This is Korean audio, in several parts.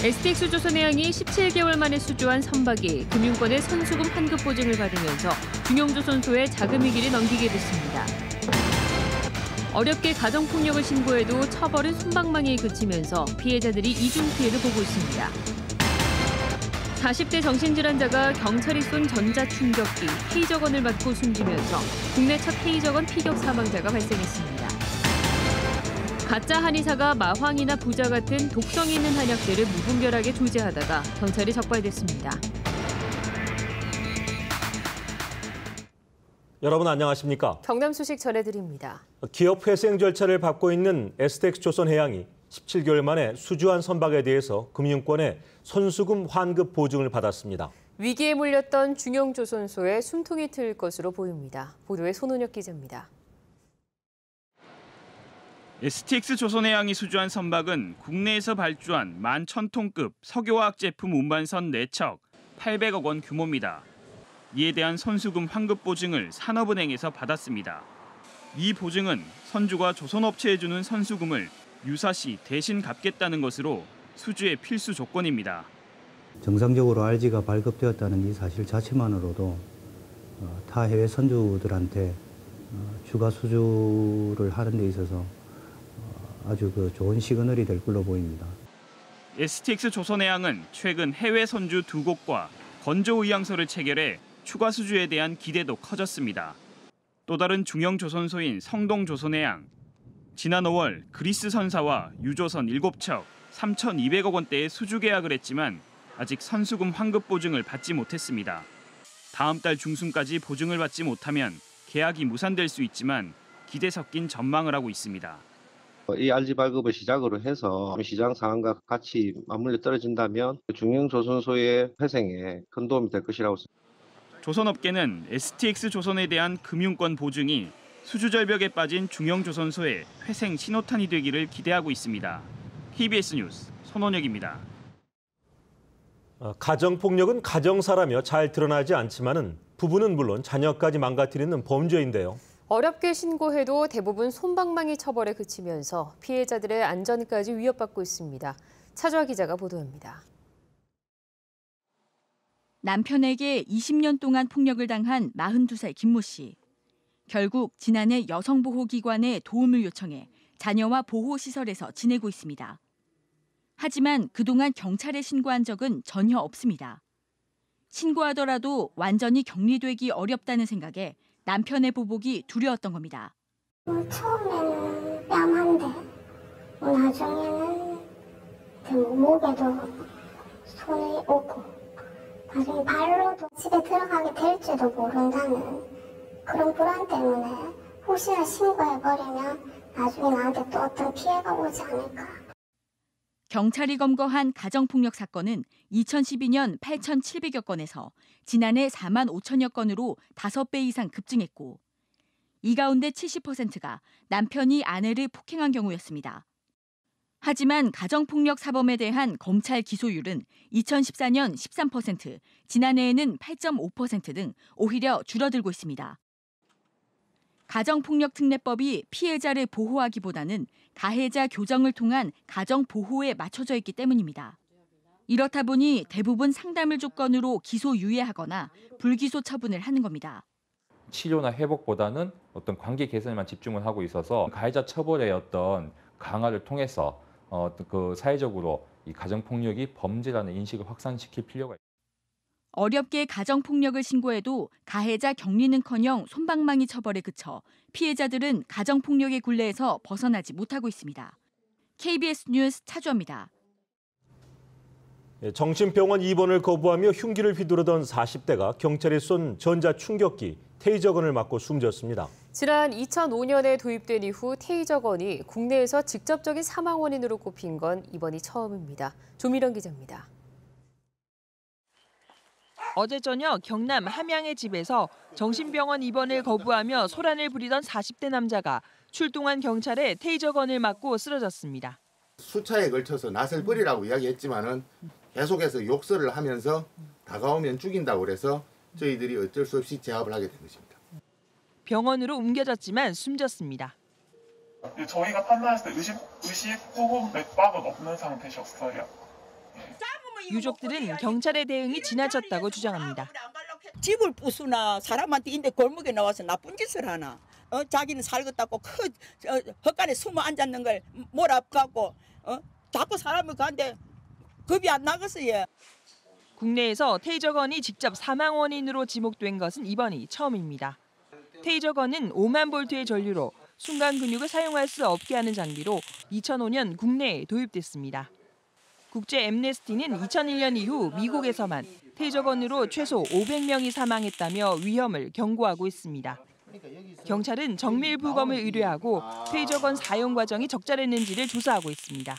STX조선해양이 17개월 만에 수주한 선박이 금융권의 선수금 환급 보증을 받으면서 중형조선소에 자금 위기를 넘기게 됐습니다. 어렵게 가정폭력을 신고해도 처벌은 솜방망이에 그치면서 피해자들이 이중 피해를 보고 있습니다. 40대 정신질환자가 경찰이 쏜 전자충격기 테이저건을 맞고 숨지면서 국내 첫 테이저건 피격 사망자가 발생했습니다. 가짜 한의사가 마황이나 부자 같은 독성 있는 한약재를 무분별하게 조제하다가 경찰이 적발됐습니다. 여러분 안녕하십니까? 경남 소식 전해드립니다. 기업 회생 절차를 밟고 있는 STX조선해양이 17개월 만에 수주한 선박에 대해서 금융권의 선수금 환급 보증을 받았습니다. 위기에 몰렸던 중형조선소에 숨통이 트일 것으로 보입니다. 보도에 손은혁 기자입니다. STX조선해양이 수주한 선박은 국내에서 발주한 11,000톤급 석유화학 제품 운반선 4척, 800억 원 규모입니다. 이에 대한 선수금 환급 보증을 산업은행에서 받았습니다. 이 보증은 선주가 조선업체에 주는 선수금을 유사시 대신 갚겠다는 것으로 수주의 필수 조건입니다. 정상적으로 RG가 발급되었다는 이 사실 자체만으로도 타 해외 선주들한테 추가 수주를 하는 데 있어서 아주 좋은 시그널이 될 걸로 보입니다. STX조선해양은 최근 해외 선주 2곳과 건조 의향서를 체결해 추가 수주에 대한 기대도 커졌습니다. 또 다른 중형조선소인 성동조선해양. 지난 5월 그리스 선사와 유조선 7척 3,200억 원대의 수주 계약을 했지만 아직 선수금 환급 보증을 받지 못했습니다. 다음 달 중순까지 보증을 받지 못하면 계약이 무산될 수 있지만 기대 섞인 전망을 하고 있습니다. 이 RG 발급을 시작으로 해서 시장 상황과 같이 맞물려 떨어진다면 중형조선소의 회생에 큰 도움이 될 것이라고 생각합니다. 조선업계는 STX조선에 대한 금융권 보증이 수주 절벽에 빠진 중형조선소의 회생 신호탄이 되기를 기대하고 있습니다. KBS 뉴스 손원혁입니다. 가정폭력은 가정사라며 잘 드러나지 않지만은 부부는 물론 자녀까지 망가뜨리는 범죄인데요. 어렵게 신고해도 대부분 솜방망이 처벌에 그치면서 피해자들의 안전까지 위협받고 있습니다. 차주아 기자가 보도합니다. 남편에게 20년 동안 폭력을 당한 42살 김모 씨. 결국 지난해 여성보호기관에 도움을 요청해 자녀와 보호시설에서 지내고 있습니다. 하지만 그동안 경찰에 신고한 적은 전혀 없습니다. 신고하더라도 완전히 격리되기 어렵다는 생각에 남편의 보복이 두려웠던 겁니다. 처음에는 뺨한데 나중에는 목에도 손이 오고 나중에 발로도 집에 들어가게 될지도 모른다는 그런 불안 때문에 혹시나 신고해버리면 나중에 나한테 또 어떤 피해가 오지 않을까. 경찰이 검거한 가정폭력 사건은 2012년 8,700여 건에서 지난해 4만 5천여 건으로 5배 이상 급증했고 이 가운데 70%가 남편이 아내를 폭행한 경우였습니다. 하지만 가정폭력 사범에 대한 검찰 기소율은 2014년 13%, 지난해에는 8.5% 등 오히려 줄어들고 있습니다. 가정폭력특례법이 피해자를 보호하기보다는 가해자 교정을 통한 가정보호에 맞춰져 있기 때문입니다. 이렇다 보니 대부분 상담을 조건으로 기소유예하거나 불기소 처분을 하는 겁니다. 치료나 회복보다는 어떤 관계 개선에만 집중을 하고 있어서 가해자 처벌의 어떤 강화를 통해서 사회적으로 이 가정폭력이 범죄라는 인식을 확산시킬 필요가 있습니다. 어렵게 가정폭력을 신고해도 가해자 격리는커녕 솜방망이 처벌에 그쳐 피해자들은 가정폭력의 굴레에서 벗어나지 못하고 있습니다. KBS 뉴스 차주아입니다. 정신병원 입원을 거부하며 흉기를 휘두르던 40대가 경찰이 쏜 전자충격기 테이저건을 맞고 숨졌습니다. 지난 2005년에 도입된 이후 테이저건이 국내에서 직접적인 사망 원인으로 꼽힌 건 이번이 처음입니다. 조미령 기자입니다. 어제 저녁 경남 함양의 집에서 정신병원 입원을 거부하며 소란을 부리던 40대 남자가 출동한 경찰에 테이저건을 맞고 쓰러졌습니다. 수차에 걸쳐서 낯을 버리라고 이야기했지만은 계속해서 욕설을 하면서 다가오면 죽인다고 그래서 저희들이 어쩔 수 없이 제압을 하게 된 것입니다. 병원으로 옮겨졌지만 숨졌습니다. 저희가 판단했을 때 의식 호흡 맥박은 없는 상태셨어요. 유족들은 경찰의 대응이 지나쳤다고 주장합니다. 집을 부수나 사람한테 인데 골목에 나와서 나쁜 짓을 하나. 자기는 살겠다고 헛간에 숨어 앉았는 걸 몰아가고 자꾸 사람을 가는데 겁이 안 나겠어요. 국내에서 테이저건이 직접 사망 원인으로 지목된 것은 이번이 처음입니다. 테이저건은 5만 볼트의 전류로 순간 근육을 사용할 수 없게 하는 장비로 2005년 국내에 도입됐습니다. 국제 엠네스티는 2001년 이후 미국에서만 테이저건으로 최소 500명이 사망했다며 위험을 경고하고 있습니다. 경찰은 정밀 부검을 의뢰하고 테이저건 사용 과정이 적절했는지를 조사하고 있습니다.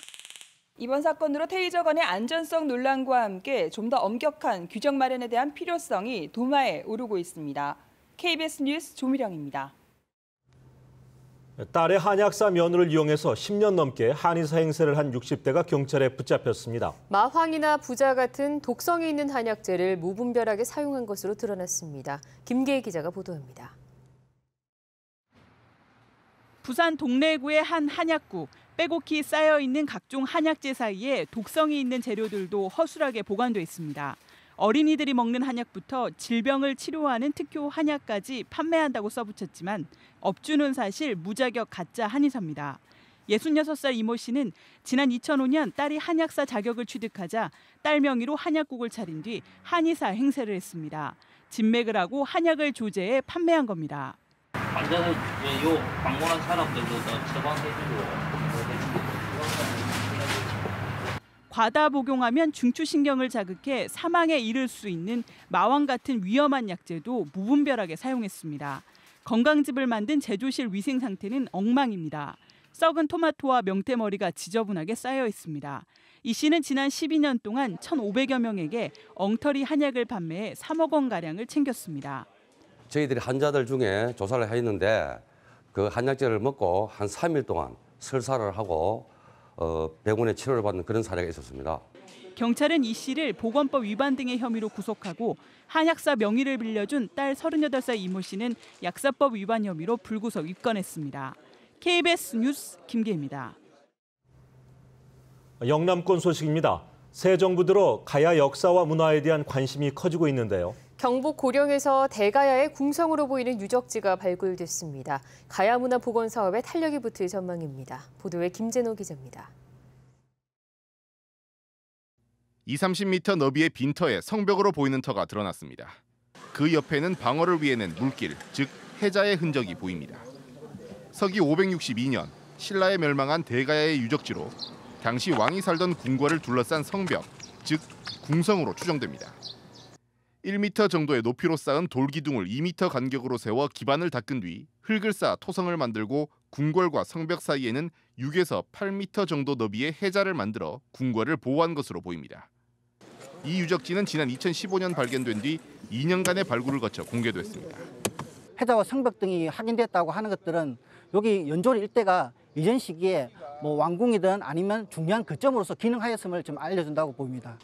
이번 사건으로 테이저건의 안전성 논란과 함께 좀 더 엄격한 규정 마련에 대한 필요성이 도마에 오르고 있습니다. KBS 뉴스 조미령입니다. 딸의 한약사 면허를 이용해서 10년 넘게 한의사 행세를 한 60대가 경찰에 붙잡혔습니다. 마황이나 부자 같은 독성이 있는 한약재를 무분별하게 사용한 것으로 드러났습니다. 김계희 기자가 보도합니다. 부산 동래구의 한 한약국. 빼곡히 쌓여있는 각종 한약재 사이에 독성이 있는 재료들도 허술하게 보관돼 있습니다. 어린이들이 먹는 한약부터 질병을 치료하는 특효 한약까지 판매한다고 써붙였지만 업주는 사실 무자격 가짜 한의사입니다. 66살 이모 씨는 지난 2005년 딸이 한약사 자격을 취득하자 딸 명의로 한약국을 차린 뒤 한의사 행세를 했습니다. 진맥을 하고 한약을 조제해 판매한 겁니다. 환자들 요 방문한 사람들도 처방해주고 과다 복용하면 중추신경을 자극해 사망에 이를 수 있는 마왕 같은 위험한 약재도 무분별하게 사용했습니다. 건강즙을 만든 제조실 위생 상태는 엉망입니다. 썩은 토마토와 명태머리가 지저분하게 쌓여 있습니다. 이 씨는 지난 12년 동안 1,500여 명에게 엉터리 한약을 판매해 3억 원가량을 챙겼습니다. 저희들이 환자들 중에 조사를 했는데 그 한약재를 먹고 한 3일 동안 설사를 하고 병원에 치료를 받는 그런 사례가 있었습니다. 경찰은 이 씨를 보건법 위반 등의 혐의로 구속하고 한약사 명의를 빌려준 딸 38살 이모 씨는 약사법 위반 혐의로 불구속 입건했습니다. KBS 뉴스 김계희입니다. 영남권 소식입니다. 새 정부 들어 가야 역사와 문화에 대한 관심이 커지고 있는데요. 경북 고령에서 대가야의 궁성으로 보이는 유적지가 발굴됐습니다. 가야문화복원 사업에 탄력이 붙을 전망입니다. 보도에 김재노 기자입니다. 20-30m 너비의 빈터에 성벽으로 보이는 터가 드러났습니다. 그 옆에는 방어를 위해 낸 물길, 즉 해자의 흔적이 보입니다. 서기 562년 신라에 멸망한 대가야의 유적지로 당시 왕이 살던 궁궐을 둘러싼 성벽, 즉 궁성으로 추정됩니다. 1m 정도의 높이로 쌓은 돌기둥을 2m 간격으로 세워 기반을 닦은 뒤 흙을 쌓아 토성을 만들고 궁궐과 성벽 사이에는 6에서 8m 정도 너비의 해자를 만들어 궁궐을 보호한 것으로 보입니다. 이 유적지는 지난 2015년 발견된 뒤 2년간의 발굴을 거쳐 공개됐습니다. 해자와 성벽 등이 확인됐다고 하는 것들은 여기 연졸 일대가 이전 시기에 왕궁이든 아니면 중요한 거점으로서 기능하였음을 좀 알려준다고 보입니다.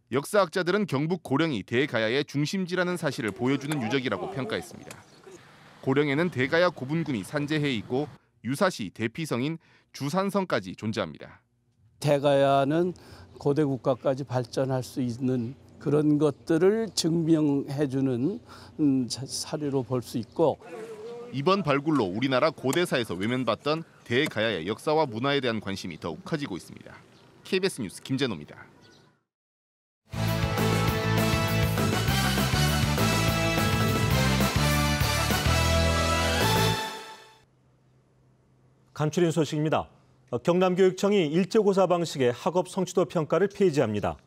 역사학자들은 경북 고령이 대가야의 중심지라는 사실을 보여주는 유적이라고 평가했습니다. 고령에는 대가야 고분군이 산재해 있고 유사시 대피성인 주산성까지 존재합니다. 대가야는 고대 국가까지 발전할 수 있는 그런 것들을 증명해주는 사례로 볼 수 있고 이번 발굴로 우리나라 고대사에서 외면받던 대가야의 역사와 문화에 대한 관심이 더욱 커지고 있습니다. KBS 뉴스 김재노입니다. 간추린 소식입니다. 경남교육청이 일제고사 방식의 학업 성취도 평가를 폐지합니다.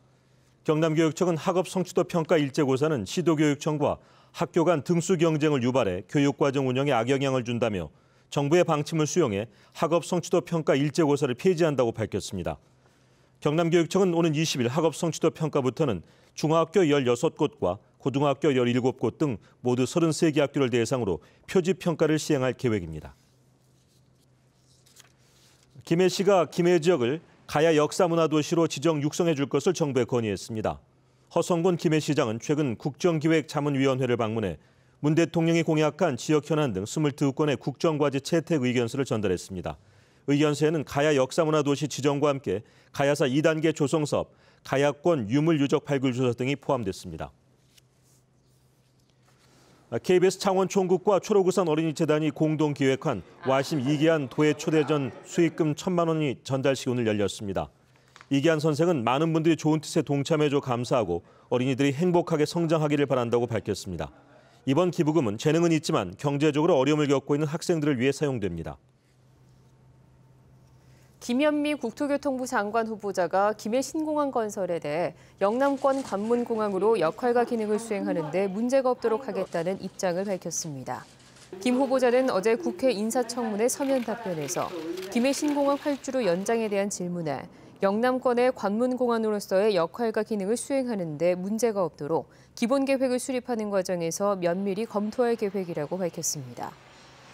경남교육청은 학업 성취도 평가 일제고사는 시도교육청과 학교 간 등수 경쟁을 유발해 교육과정 운영에 악영향을 준다며 정부의 방침을 수용해 학업 성취도 평가 일제고사를 폐지한다고 밝혔습니다. 경남교육청은 오는 20일 학업 성취도 평가부터는 중학교 16곳과 고등학교 17곳 등 모두 33개 학교를 대상으로 표지 평가를 시행할 계획입니다. 김해시가 김해 지역을 가야 역사문화도시로 지정 육성해 줄 것을 정부에 건의했습니다. 허성곤 김해시장은 최근 국정기획자문위원회를 방문해 문 대통령이 공약한 지역 현안 등 22건의 국정과제 채택 의견서를 전달했습니다. 의견서에는 가야 역사문화도시 지정과 함께 가야사 2단계 조성사업, 가야권 유물유적 발굴 조사 등이 포함됐습니다. KBS 창원총국과 초록우산 어린이재단이 공동 기획한 와심 이기한 도예 초대전 수익금 1,000만 원이 전달식 오늘 열렸습니다. 이기한 선생은 많은 분들이 좋은 뜻에 동참해줘 감사하고 어린이들이 행복하게 성장하기를 바란다고 밝혔습니다. 이번 기부금은 재능은 있지만 경제적으로 어려움을 겪고 있는 학생들을 위해 사용됩니다. 김현미 국토교통부 장관 후보자가 김해 신공항 건설에 대해 영남권 관문공항으로 역할과 기능을 수행하는 데 문제가 없도록 하겠다는 입장을 밝혔습니다. 김 후보자는 어제 국회 인사청문회 서면 답변에서 김해 신공항 활주로 연장에 대한 질문에 영남권의 관문공항으로서의 역할과 기능을 수행하는 데 문제가 없도록 기본 계획을 수립하는 과정에서 면밀히 검토할 계획이라고 밝혔습니다.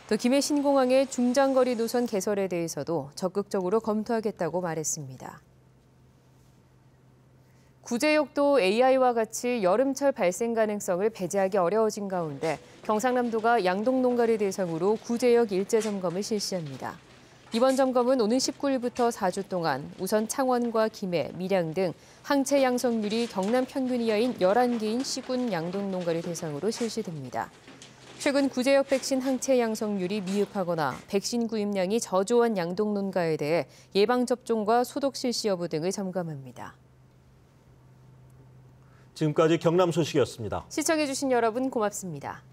또 김해 신공항의 중장거리 노선 개설에 대해서도 적극적으로 검토하겠다고 말했습니다. 구제역도 AI와 같이 여름철 발생 가능성을 배제하기 어려워진 가운데 경상남도가 양동 농가를 대상으로 구제역 일제 점검을 실시합니다. 이번 점검은 오는 19일부터 4주 동안 우선 창원과 김해, 밀양 등 항체 양성률이 경남 평균 이하인 11개인 시군 양동 농가를 대상으로 실시됩니다. 최근 구제역 백신 항체 양성률이 미흡하거나 백신 구입량이 저조한 양동 농가에 대해 예방접종과 소독 실시 여부 등을 점검합니다. 지금까지 경남 소식이었습니다. 시청해주신 여러분 고맙습니다.